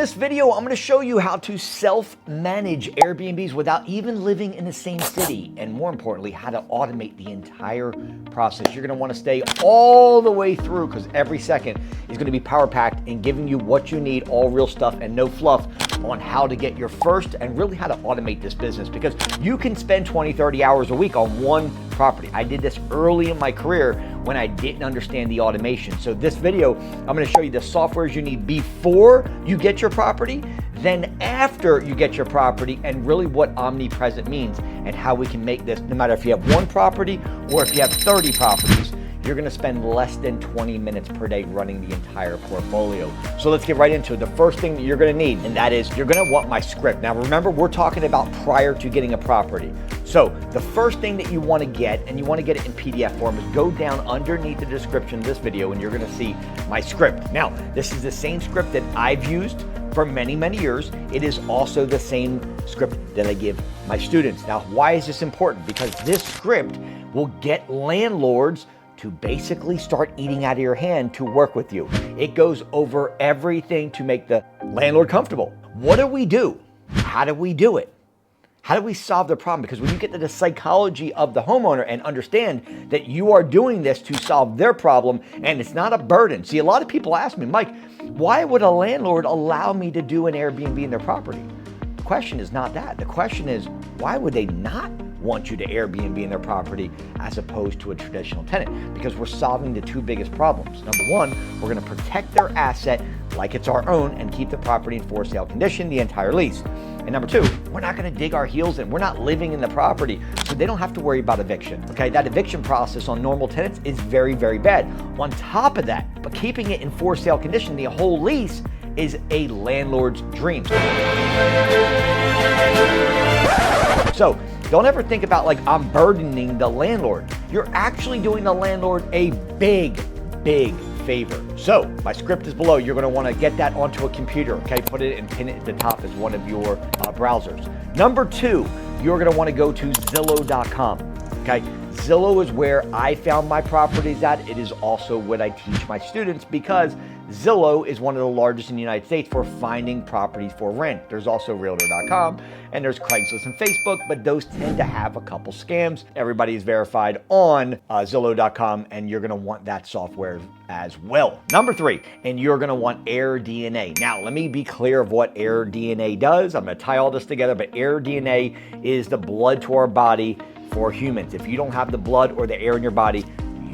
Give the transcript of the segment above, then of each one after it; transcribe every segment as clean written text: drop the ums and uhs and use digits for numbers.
this video, I'm gonna show you how to self-manage Airbnbs without even living in the same city, and more importantly, how to automate the entire process. You're gonna wanna stay all the way through because every second is gonna be power-packed and giving you what you need, all real stuff and no fluff, on how to get your first and really how to automate this business, because you can spend 20, 30 hours a week on one property. I did this early in my career when I didn't understand the automation. So this video, I'm gonna show you the softwares you need before you get your property, then after you get your property, and really what omnipresent means and how we can make this, no matter if you have one property or if you have 30 properties, you're gonna spend less than 20 minutes per day running the entire portfolio. So let's get right into it. The first thing that you're gonna need, and that is you're gonna want my script. Now remember, we're talking about prior to getting a property. So the first thing that you wanna get, and you wanna get it in PDF form, is go down underneath the description of this video and you're gonna see my script. Now, this is the same script that I've used for many, many years. It is also the same script that I give my students. Now, why is this important? Because this script will get landlords to basically start eating out of your hand to work with you. It goes over everything to make the landlord comfortable. What do we do? How do we do it? How do we solve the problem? Because when you get to the psychology of the homeowner and understand that you are doing this to solve their problem and it's not a burden. See, a lot of people ask me, Mike, why would a landlord allow me to do an Airbnb in their property? The question is not that. The question is, why would they not want you to Airbnb in their property as opposed to a traditional tenant? Because we're solving the two biggest problems. Number one, we're gonna protect their asset like it's our own and keep the property in for sale condition the entire lease. And number two, we're not gonna dig our heels in. We're not living in the property, so they don't have to worry about eviction. Okay, that eviction process on normal tenants is very, very bad. On top of that, but keeping it in for sale condition the whole lease is a landlord's dream. So don't ever think about like I'm burdening the landlord. You're actually doing the landlord a big, big favor. So my script is below. You're gonna wanna get that onto a computer, okay? Put it and pin it at the top as one of your browsers. Number two, you're gonna wanna go to Zillow.com, okay? Zillow is where I found my properties at. It is also what I teach my students because Zillow is one of the largest in the United States for finding properties for rent. There's also Realtor.com and there's Craigslist and Facebook, but those tend to have a couple scams. Everybody is verified on Zillow.com and you're gonna want that software as well. Number three, and you're gonna want AirDNA. Now, let me be clear of what AirDNA does. I'm gonna tie all this together, but AirDNA is the blood to our body for humans. If you don't have the blood or the air in your body,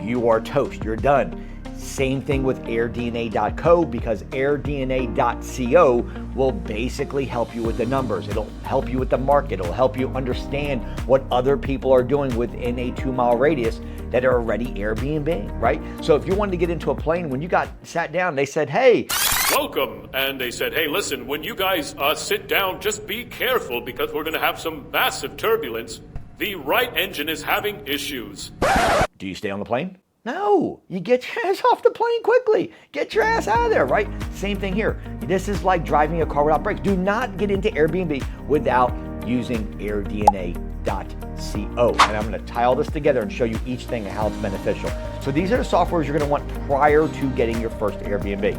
you are toast, you're done. Same thing with airdna.co, because airdna.co will basically help you with the numbers. It'll help you with the market. It'll help you understand what other people are doing within a 2-mile radius that are already Airbnb, right? So if you wanted to get into a plane, when you got sat down, they said, hey, welcome. And they said, hey, listen, when you guys sit down, just be careful because we're going to have some massive turbulence. The right engine is having issues. Do you stay on the plane? No, you get your ass off the plane quickly. Get your ass out of there, right? Same thing here. This is like driving a car without brakes. Do not get into Airbnb without using airdna.co. And I'm gonna tie all this together and show you each thing and how it's beneficial. So these are the softwares you're gonna want prior to getting your first Airbnb.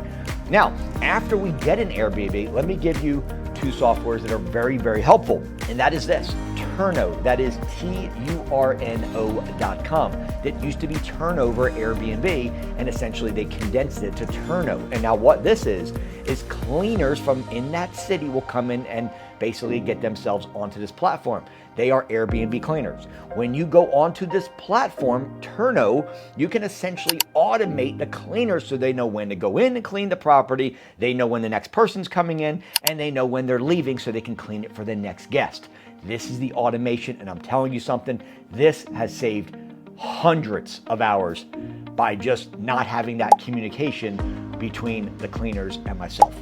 Now, after we get an Airbnb, let me give you two softwares that are very, very helpful. And that is this, Turno, that is turno.com. That used to be Turnover Airbnb, and essentially they condensed it to Turno. And now what this is cleaners from in that city will come in and basically get themselves onto this platform. They are Airbnb cleaners. When you go onto this platform, Turno, you can essentially automate the cleaners so they know when to go in and clean the property, they know when the next person's coming in, and they know when they're leaving so they can clean it for the next guest. This is the automation, and I'm telling you something, this has saved hundreds of hours by just not having that communication between the cleaners and myself.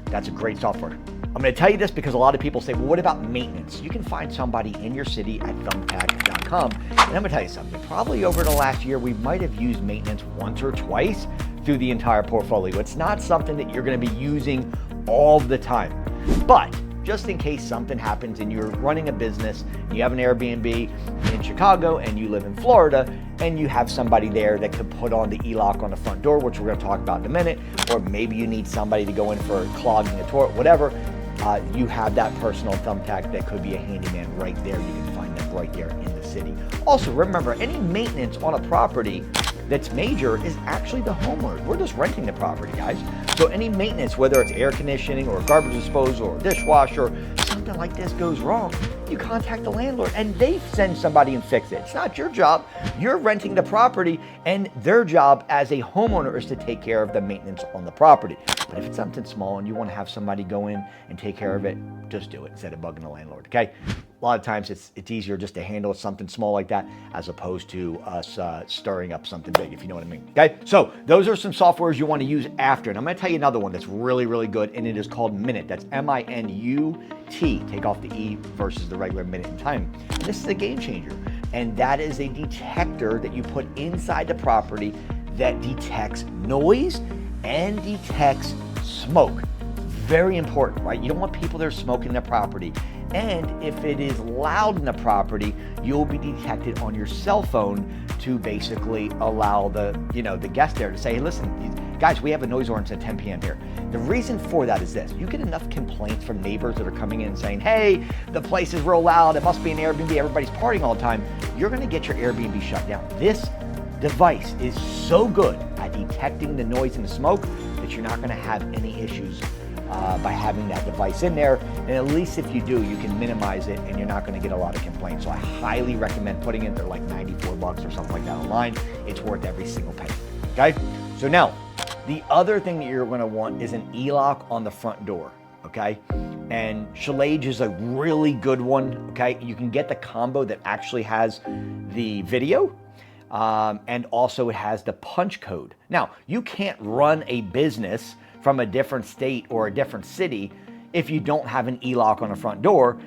That's a great software. I'm gonna tell you this because a lot of people say, well, what about maintenance? You can find somebody in your city at thumbtack.com. And I'm gonna tell you something, probably over the last year, we might have used maintenance once or twice through the entire portfolio. It's not something that you're gonna be using all the time. But just in case something happens and you're running a business, you have an Airbnb in Chicago and you live in Florida, and you have somebody there that could put on the e-lock on the front door, which we're going to talk about in a minute, or maybe you need somebody to go in for clogging a toilet, whatever. You have that personal thumbtack that could be a handyman right there. You can find them right there in the city. Also, remember, any maintenance on a property that's major is actually the homeowner. We're just renting the property, guys. So any maintenance, whether it's air conditioning or garbage disposal or dishwasher, something like this goes wrong, you contact the landlord and they send somebody and fix it. It's not your job. You're renting the property, and their job as a homeowner is to take care of the maintenance on the property. But if it's something small and you want to have somebody go in and take care of it, just do it instead of bugging the landlord, okay? A lot of times it's easier just to handle something small like that as opposed to us stirring up something big, if you know what I mean, okay? So those are some softwares you want to use after. And I'm going to tell you another one that's really, really good, and it is called Minute. That's M-I-N-U-T. Take off the E versus the regular minute in time. And this is a game changer. And that is a detector that you put inside the property that detects noise and detects smoke. Very important, right? You don't want people that are smoking in the property. And if it is loud in the property, you'll be detected on your cell phone to basically allow the guest there to say, hey, listen, guys, we have a noise ordinance at 10 p.m. here. The reason for that is this. You get enough complaints from neighbors that are coming in saying, hey, the place is real loud. It must be an Airbnb. Everybody's partying all the time. You're going to get your Airbnb shut down. This device is so good at detecting the noise and the smoke that you're not going to have any issues by having that device in there. And at least if you do, you can minimize it and you're not going to get a lot of complaints. So I highly recommend putting it. They're like $94 or something like that online. It's worth every single penny. Okay? So now, the other thing that you're going to want is an e-lock on the front door. Okay? And Schlage is a really good one. Okay? You can get the combo that actually has the video. And also it has the punch code. Now, you can't run a business from a different state or a different city if you don't have an e-lock on the front door,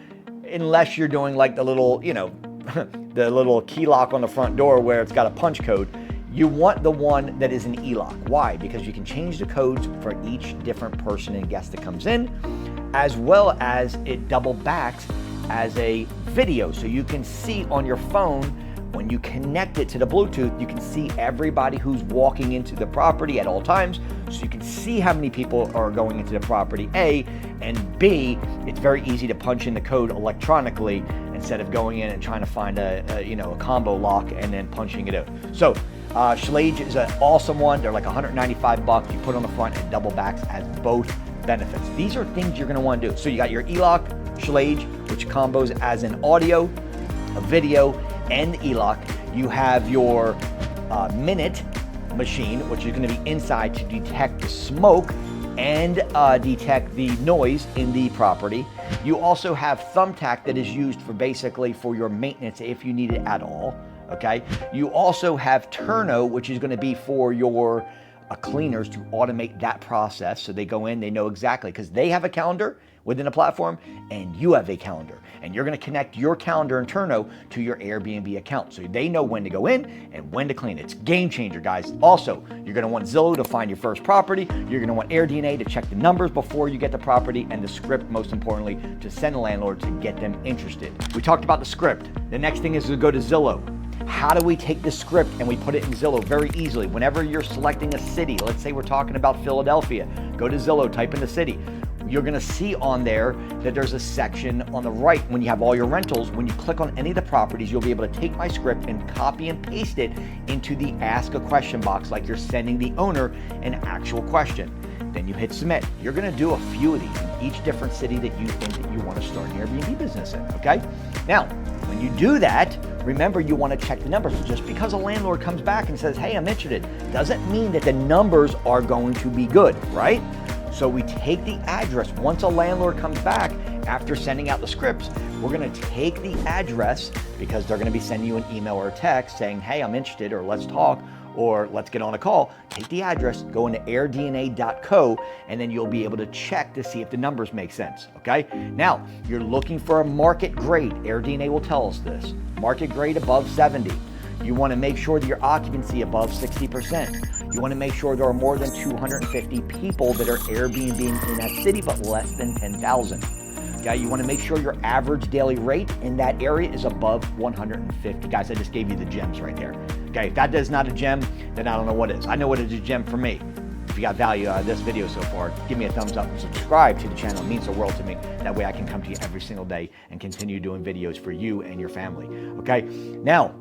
unless you're doing like the little, the little key lock on the front door where it's got a punch code. You want the one that is an e-lock. Why? Because you can change the codes for each different person and guest that comes in, as well as it double backs as a video. So you can see on your phone, when you connect it to the Bluetooth, you can see everybody who's walking into the property at all times. So you can see how many people are going into the property, A, and B, it's very easy to punch in the code electronically instead of going in and trying to find a combo lock and then punching it out. So Schlage is an awesome one. They're like $195. You put on the front and double backs as both benefits. These are things you're going to want to do. So you got your e-lock, Schlage, which combos as an audio, a video, and e-lock. You have your Minute machine, which is going to be inside to detect the smoke and detect the noise in the property. You also have Thumbtack that is used for basically for your maintenance if you need it at all. Okay. You also have Turno, which is going to be for your cleaners to automate that process. So they go in, they know exactly, because they have a calendar within a platform and you have a calendar, and you're going to connect your calendar in Turno to your Airbnb account. So they know when to go in and when to clean. It's a game changer, guys. Also, you're going to want Zillow to find your first property. You're going to want AirDNA to check the numbers before you get the property, and the script, most importantly, to send the landlord to get them interested. We talked about the script. The next thing is to go to Zillow. How do we take this script and we put it in Zillow? Very easily. Whenever you're selecting a city, let's say we're talking about Philadelphia, go to Zillow, type in the city. You're going to see on there that there's a section on the right when you have all your rentals. When you click on any of the properties, you'll be able to take my script and copy and paste it into the ask a question box, like you're sending the owner an actual question. Then you hit submit. You're going to do a few of these in each different city that you think that you want to start an Airbnb business in, okay? Now, when you do that, remember you want to check the numbers. Just because a landlord comes back and says, hey, I'm interested, doesn't mean that the numbers are going to be good, right? So we take the address. Once a landlord comes back after sending out the scripts, we're going to take the address, because they're going to be sending you an email or a text saying, hey, I'm interested, or let's talk, or let's get on a call. Take the address, go into airdna.co, and then you'll be able to check to see if the numbers make sense, okay? Now, you're looking for a market grade. AirDNA will tell us this. Market grade above 70. You want to make sure that your occupancy above 60%. You want to make sure there are more than 250 people that are Airbnb in that city, but less than 10,000. Okay, you want to make sure your average daily rate in that area is above 150. Guys, I just gave you the gems right there. Okay, if that is not a gem, then I don't know what is. I know what is a gem for me. If you got value out of this video so far, give me a thumbs up and subscribe to the channel. It means the world to me. That way I can come to you every single day and continue doing videos for you and your family. Okay, now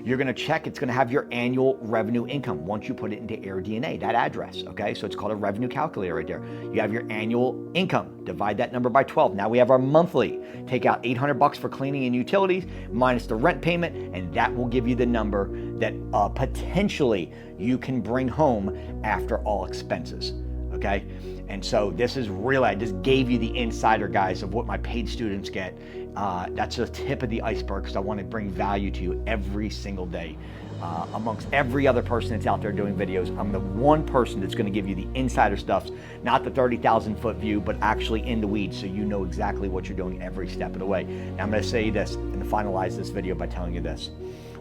you're going to check, it's going to have your annual revenue income once you put it into AirDNA, that address. Okay, so it's called a revenue calculator right there. You have your annual income, divide that number by 12. Now we have our monthly. Take out $800 for cleaning and utilities minus the rent payment, and that will give you the number that potentially you can bring home after all expenses. Okay, and so this is really, I just gave you the insider, guys, of what my paid students get. That's the tip of the iceberg, because I want to bring value to you every single day. Amongst every other person that's out there doing videos, I'm the one person that's going to give you the insider stuff, not the 30,000 foot view, but actually in the weeds, so you know exactly what you're doing every step of the way. Now I'm going to say this and finalize this video by telling you this.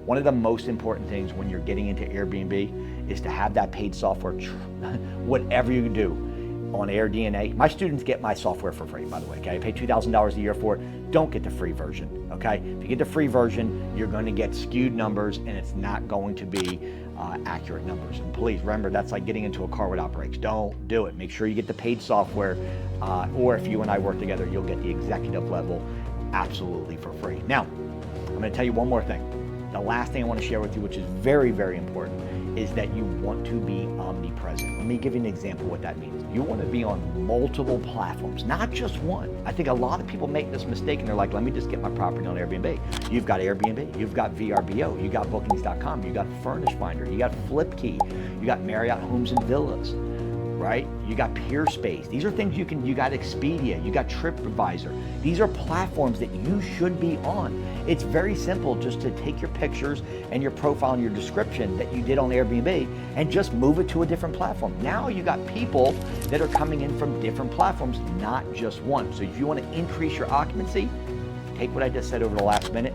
One of the most important things when you're getting into Airbnb is to have that paid software, whatever you do on AirDNA. My students get my software for free, by the way. Okay, I pay $2,000 a year for it. Don't get the free version. Okay, if you get the free version, you're going to get skewed numbers, and it's not going to be accurate numbers. And please remember, that's like getting into a car without brakes. Don't do it. Make sure you get the paid software, or if you and I work together, you'll get the executive level absolutely for free. Now, I'm going to tell you one more thing. The last thing I want to share with you, which is very, very important, is that you want to be omnipresent. Let me give you an example of what that means. You want to be on multiple platforms, not just one. I think a lot of people make this mistake and they're like, let me just get my property on Airbnb. You've got Airbnb, you've got vrbo, you got bookings.com, you got Furnish Finder, you got FlipKey, you got Marriott Homes and Villas, right? You got PeerSpace. These are things you got Expedia, you got TripAdvisor. These are platforms that you should be on. It's very simple just to take your pictures and your profile and your description that you did on Airbnb and just move it to a different platform. Now you got people that are coming in from different platforms, not just one. So if you want to increase your occupancy, take what I just said over the last minute,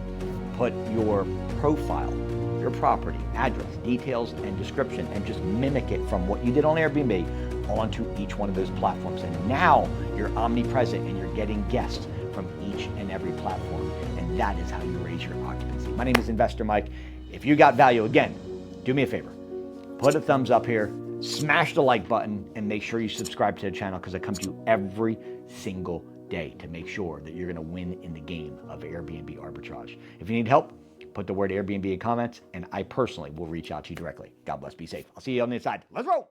put your profile, your property, address, details, and description, and just mimic it from what you did on Airbnb onto each one of those platforms. And now you're omnipresent and you're getting guests from each and every platform. And that is how you raise your occupancy. My name is Investor Mike. If you got value, again, do me a favor. Put a thumbs up here, smash the like button, and make sure you subscribe to the channel, because I come to you every single day to make sure that you're going to win in the game of Airbnb arbitrage. If you need help, put the word Airbnb in comments, and I personally will reach out to you directly. God bless, be safe. I'll see you on the inside. Let's roll.